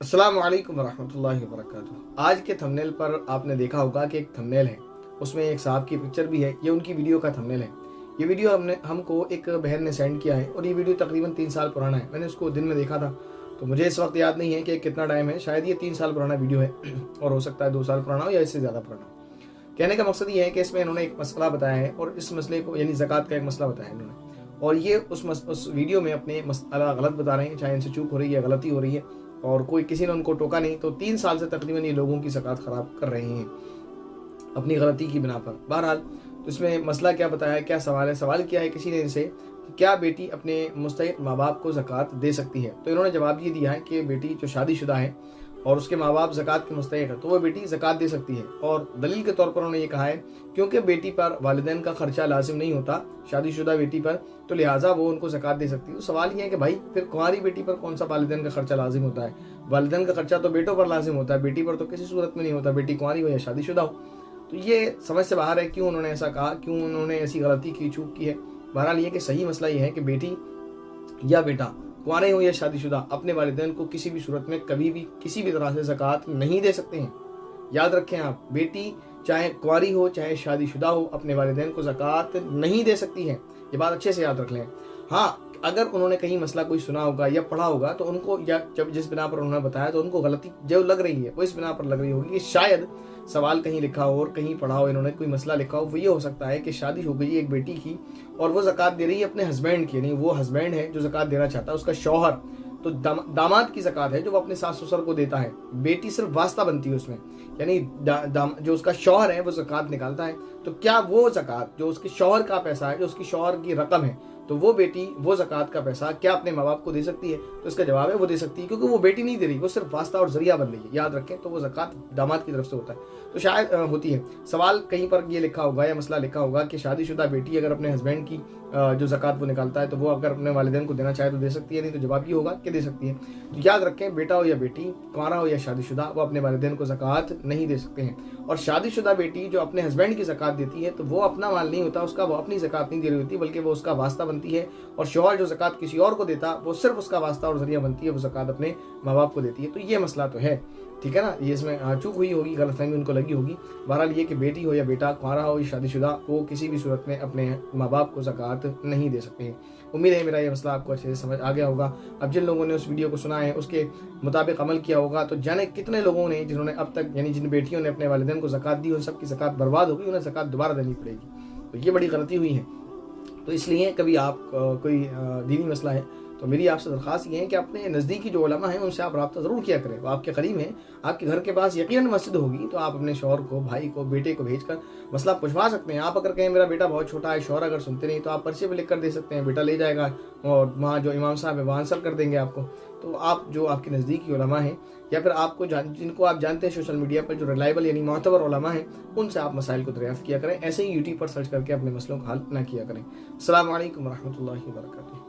अस्सलाम वालेकुम वरहमतुल्लाहि वबरकातुहू। आज के थंबनेल पर आपने देखा होगा कि एक थंबनेल है, उसमें एक साहब की पिक्चर भी है। ये उनकी वीडियो का थंबनेल है। ये वीडियो हमको एक बहन ने सेंड किया है और ये वीडियो तकरीबन 3 साल पुराना है। मैंने उसको दिन में देखा था, तो मुझे इस वक्त याद नहीं है कि कितना टाइम है। शायद ये 3 साल पुराना वीडियो है और हो सकता है 2 साल पुराना हो या इससे ज़्यादा पुराना हो। कहने का मकसद ये है कि इसमें इन्होंने एक मसला बताया है और इस मसले को यानी ज़कात का एक मसला बताया इन्होंने, और ये उस वीडियो में अपने मसला गलत बता रहे हैं। चाहे इनसे चूक हो रही है, गलती हो रही है और कोई किसी ने उनको टोका नहीं, तो 3 साल से तकरीबन ये लोगों की ज़कात ख़राब कर रहे हैं अपनी गलती की बिना पर। बहरहाल, तो इसमें मसला क्या बताया, क्या सवाल है। सवाल किया है किसी ने इनसे कि क्या बेटी अपने मुस्तहिक़ माँ बाप को ज़कात दे सकती है। तो इन्होंने जवाब ये दिया है कि बेटी जो शादीशुदा है और उसके माँ बाप ज़कात के मुस्तहिक़ है तो वो बेटी ज़कात दे सकती है। और दलील के तौर पर उन्होंने ये कहा है क्योंकि बेटी पर वालिदैन का खर्चा लाजिम नहीं होता शादीशुदा बेटी पर, तो लिहाजा वो उनको ज़कात दे सकती है। तो सवाल ये है कि भाई फिर कुंवारी बेटी पर कौन सा वालिदैन का खर्चा लाजिम होता है। वालिदैन का खर्चा तो बेटों पर लाजिम होता है, बेटी पर तो किसी सूरत में नहीं होता, बेटी कुंवारी हो या शादीशुदा हो। तो ये समझ से बाहर है क्यों उन्होंने ऐसा कहा, क्यों उन्होंने ऐसी गलती की, चूक की है। बहरहाल ये कि सही मसला ये है कि बेटी या बेटा कुंवारे हो या शादीशुदा अपने वालिदैन को किसी भी सूरत में कभी भी किसी भी तरह से ज़कात नहीं दे सकते हैं। याद रखें आप, बेटी चाहे कुंवारी हो चाहे शादीशुदा हो अपने वालिदैन को ज़कात नहीं दे सकती है। ये बात अच्छे से याद रख लें। हाँ, अगर उन्होंने कहीं मसला कोई सुना होगा या पढ़ा होगा तो उनको, या जब जिस बिना पर उन्होंने बताया तो उनको गलती जो लग रही है वो इस बिना पर लग रही होगी कि शायद सवाल कहीं लिखा हो और कहीं पढ़ा हो, इन्होंने कोई मसला लिखा हो। वो ये हो सकता है कि शादी हो गई एक बेटी की और वो ज़कात दे रही है अपने हस्बैंड की, नहीं वो हस्बैंड है जो ज़कात देना चाहता है, उसका शौहर। तो दामाद की ज़कात है जो वो अपने सास ससुर को देता है, बेटी सिर्फ वास्ता बनती है उसमें, यानी जो उसका शौहर है वो ज़कात निकालता है। तो क्या वो ज़कात जो उसके शौहर का पैसा है, जो उसकी शौहर की रकम है, तो वो बेटी वो ज़कात का पैसा क्या अपने माँ बाप को दे सकती है? तो इसका जवाब है वो दे सकती है, क्योंकि वो बेटी नहीं दे रही, वो सिर्फ वास्ता और जरिया बन रही है। याद रखें, तो वो ज़कात दामाद की तरफ से होता है। तो शायद होती है। सवाल कहीं पर ये लिखा होगा या मसला लिखा होगा कि शादीशुदा बेटी अगर अपने हस्बैंड की जो ज़कात वो निकालता है तो वो अगर अपने वालिदैन को देना चाहे तो दे सकती है, नहीं तो जवाब ये होगा कि दे सकती है। तो याद रखें, बेटा हो या बेटी, कुंवारा हो या शादीशुदा, वो अपने वालिदैन को ज़कात नहीं दे सकते हैं। और शादीशुदा बेटी जो अपने हस्बैंड की ज़कात देती है तो वो अपना माल नहीं होता उसका, वो अपनी ज़कात नहीं दे रही होती, बल्कि वो उसका वास्ता बनती है। और शौहर जो ज़कात किसी और को देता वो सिर्फ उसका वास्ता और जरिया बनती है, वो ज़कात अपने माँ बाप को देती है। तो ये मसला तो है, ठीक है ना। ये इसमें चूक हुई होगी, गलतफहमी उनको लगी होगी। बहरहाल ये कि बेटी हो या बेटा, कुंवारा हो या शादीशुदा, वो किसी भी सूरत में अपने माँ बाप को ज़कात नहीं दे सकते हैं। उम्मीद है मेरा ये मसला आपको अच्छे से समझ आ गया होगा। अब जिन लोगों ने उस वीडियो को सुना है उसके मुताबिक अमल किया होगा तो जाने कितने लोगों ने, जिन्होंने अब तक यानी जिन बेटियों ने अपने वालिदैन को ज़कात दी, उन सब की ज़कात बर्बाद होगी, उन्हें ज़कात दोबारा देनी पड़ेगी। तो ये बड़ी गलती हुई है। तो इसलिए कभी आप कोई दीनी मसला है तो मेरी आपसे दरख्वास्त ये है कि अपने नज़दीकी जो उलमा हैं उनसे आप रब्ता ज़रूर किया करें। वो आपके करीब हैं, आपके घर के पास यकीनन मस्जिद होगी, तो आप अपने शौहर को, भाई को, बेटे को भेजकर मसला पूछवा सकते हैं। आप अगर कहें मेरा बेटा बहुत छोटा है, शौहर अगर सुनते नहीं, तो आप पर्चे पर लिख कर दे सकते हैं, बेटा ले जाएगा और वहाँ जो इमाम साहब है वहाँ आंसर कर देंगे आपको। तो आप जो आपके नज़दीकी उलमा हैं या फिर आपको जिनको आप जानते हैं सोशल मीडिया पर जो रिलायबल यानी मोतबर उलमा हैं, उनसे आप मसाइल को दरियाफ्त किया करें। ऐसे ही यूट्यूब पर सर्च करके अपने मसलों का हल ना किया करें। अस्सलाम वालेकुम रहमतुल्लाहि व बरकातुहू।